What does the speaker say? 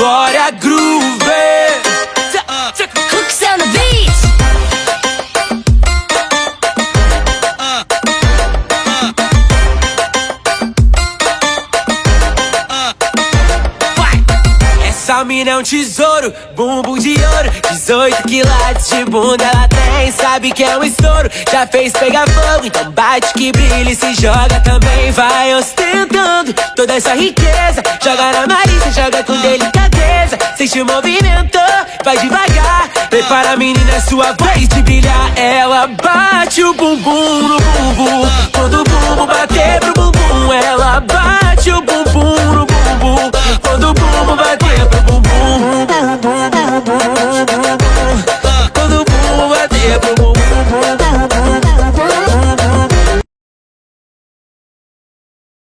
Glória Groove. Cooks on the beat. Essa mina é um tesouro, bumbum de ouro, 18 quilates de bunda ela tem. Sabe que é um estouro, já fez pegar fogo. Então bate que brilha e se joga também. Vai ostentando toda essa riqueza. Joga na Marisa, joga com delicadeza. Sente o movimento, vai devagar. Prepara a menina, é sua vez de brilhar. Ela bate o bumbum no bumbum. Quando o bumbum bater pro bumbum, ela